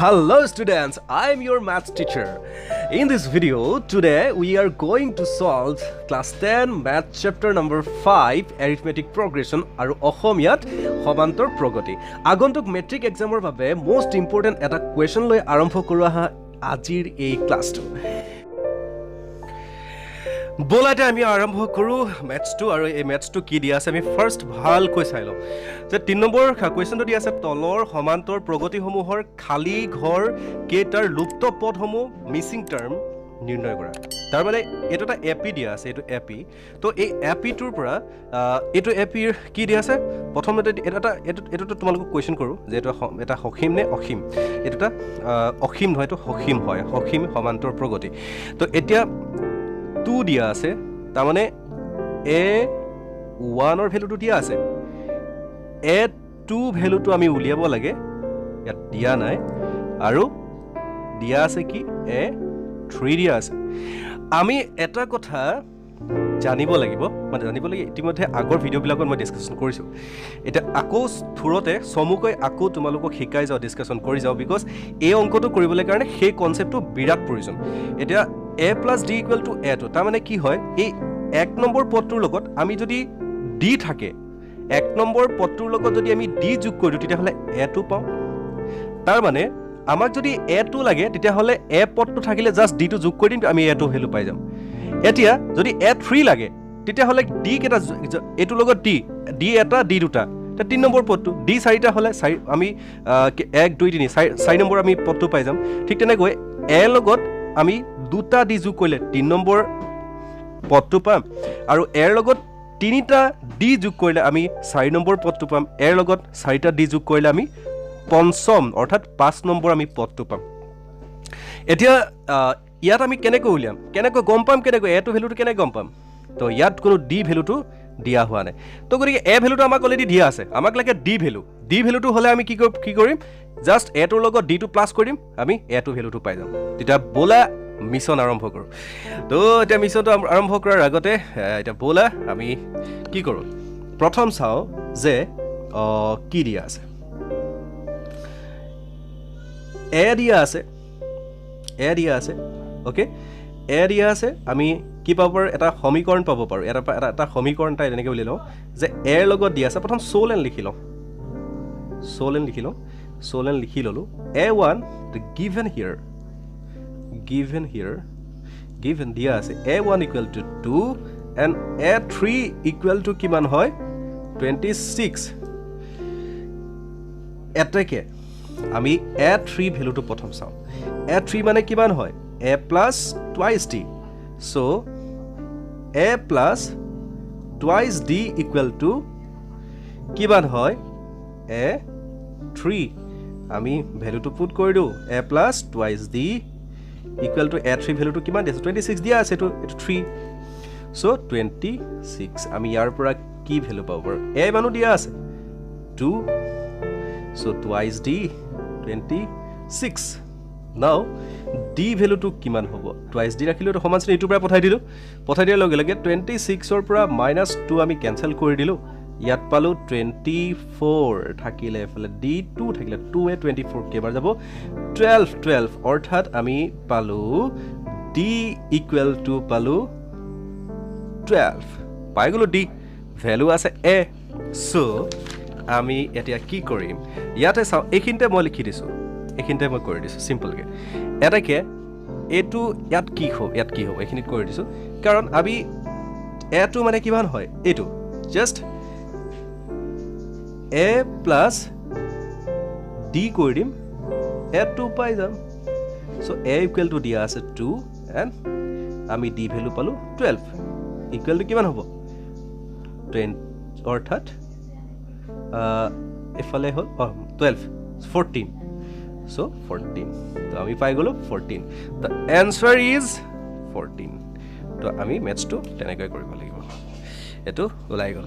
Hello students, I am your maths teacher. In this video, today we are going to solve class 10 math chapter number 5 arithmetic progression aru Ohomiyat Homantor Progoti. Agontok metric examor babe most important eta question loi arambho koru ha ajir ei class 2. बोलाते आमी आरम्भ करू maths to और ए maths to की दिया আছে আমি first ভাল কই চাইলো যে 3 নম্বৰ কোৱেশ্চনটো দিয়া আছে তলৰ সমান্তৰ প্ৰগতি সমূহৰ খালি ঘৰ কেটাৰ লুপ্ত পদ সমূহ মিসিং টাৰ্ম নিৰ্ণয় কৰা তাৰ মানে এটা এপি দিয়া আছে এটো এপি তো এই এপি টোৰ পৰা এটো এপিৰ কি দিয়া আছে প্ৰথমতে এটা তোমালোক কোৱেশ্চন কৰো যে এটা সখীম নে অসীম এটা অসীম নহয় তো সখীম হয় সখীম সমান্তৰ প্ৰগতি তো এতিয়া 2 দিয়া আছে তা মানে a1 এর ভ্যালুটো দিয়া আছে a2 ভ্যালুটো আমি উলিয়াব লাগে ইয়াত দিয়া নাই আৰু দিয়া আছে কি a3 দিয়া আছে আমি এটা কথা জানিব লাগিব মানে জানিব লাগে ইতিমধ্যে আগৰ ভিডিও বিলাকত মই ডিসকাশন কৰিছো এটা আকো থুৰতে সমুকৈ আকো তোমালোকক শিকাই যাও ডিসকাশন কৰি যাও বিকজ এই অংকটো কৰিবলৈ কাৰণে সেই কনসেপ্টটো বিৰাট প্ৰয়োজন এটা a plus d equal to a তা মানে কি হয় এই 1 নম্বৰ পদটোৰ লগত আমি যদি d থাকে 1 নম্বৰ পদটোৰ লগত যদি আমি d যোগ কৰো তেতিয়া হলে a2 পাও তাৰ মানে আমাক যদি a2 লাগে তেতিয়া হলে a পদটো থাকিলে জাস্ট d টো যোগ কৰি দিম আমি a2 ভ্যালু পাই যাম এতিয়া যদি a3 লাগে তেতিয়া হলে d কেটা এটো লগত d এটা d দুটা তা 3 নম্বৰ পদটো d চাৰিটা হলে আমি 1 2 3 4 নম্বৰ আমি পদটো পাই যাম ঠিক তেনেকৈ a লগত আমি দুটা দি যোগ কৰিলে 3 নম্বৰ পদটো পাম আৰু এৰ লগত তিনিটা দি যোগ কৰিলে আমি 4 নম্বৰ পদটো পাম এৰ লগত চাৰিটা দি যোগ কৰিলে আমি পঞ্চম অৰ্থাৎ 5 নম্বৰ আমি পদটো পাম এতিয়া ইয়াত আমি কেনেকৈ উলিয়াম কেনেকৈ গম পাম কেনেকৈ এটো ভ্যালুটো কেনে গম পাম তো ইয়াত কোনো ডি ভ্যালুটো দিয়া হোৱা নাই তো গৰিকে এ ভ্যালুটো আমাক অলৰেডি দিয়া আছে আমাক লাগে ডি ভ্যালুটো হলে আমি কি কৰিম জাস্ট এ টোৰ লগত ডি টো প্লাস কৰিম আমি এ টো ভ্যালুটো পাই যাম তেতিয়া বলা মিশন আৰম্ভ কৰো তো এটা মিশনটো আৰম্ভ কৰাৰ আগতে এটা বলা আমি কি কৰো প্ৰথম চাও যে কি দিয়া আছে এ দিয়া আছে ওকে এ দিয়া আছে আমি কি পাব পাৰো এটা সমীকৰণ পাব পাৰো এটা সমীকৰণ তাই এনেকৈ উলিয়াই লওঁ যে এৰ লগত দিয়া আছে প্ৰথম সোলেন লিখি ললো a1 the given দিয়া আছে a1 equal to 2 and a3 equal to কিমান হয় 26 এটাকে আমি a3 ভ্যালুটো প্ৰথম চাও a3 মানে কিমান হয় a plus twice d so a plus twice d equal to কিমান হয় a3 আমি ভ্যালুটো পুট কৰি দিও a plus twice d equal to a3 ভ্যালুটো কিমান দিছে 26 দিয়া আছে এটো 3 so 26 আমি ইয়াৰ পৰা কি ভ্যালু পাব পাৰো a মানো দিয়া আছে 2 so twice d 26 now d ভ্যালুটো কিমান হ'ব twice d ৰাখিলো তো সমান ইটো পৰা পঠাই দিয়াৰ লগে লগে 26 ৰ পৰা -2 আমি ক্যান্সেল কৰি দিলো ইয়াত পালো 24 থাকিলে এফালে d2 থাকিলে 2 এ 24 কেবাৰ যাব 12 অৰ্থাৎ আমি পালো d ইকুৱেল টু পালো 12 পাই গলো d ভ্যালু আছে a সো আমি এতিয়া কি কৰিম ইয়াতে চাও এইখিনতে মই লিখি দিছো এইখিনতে মই কৰি দিছো সিম্পল কে এটাকে এটো ইয়াত কি হ'ব এইখিনিত কৰি দিছো কাৰণ আমি a2 মানে কিমান হয় এটো জাস্ট a plus d কৰি দিম a2 পাই যাম so a equal to দিয়া আছে 2 and আমি d ভ্যালু পালো 12 equal to কিমান হ'ব 10 অৰ্থাৎ এফালে হল 12 14 so 14 তো আমি পাই গলো 14 the answer is 14 তো আমি ম্যাথছটো তেনেকৈ কৰিব লাগিব এটো ওলাই গল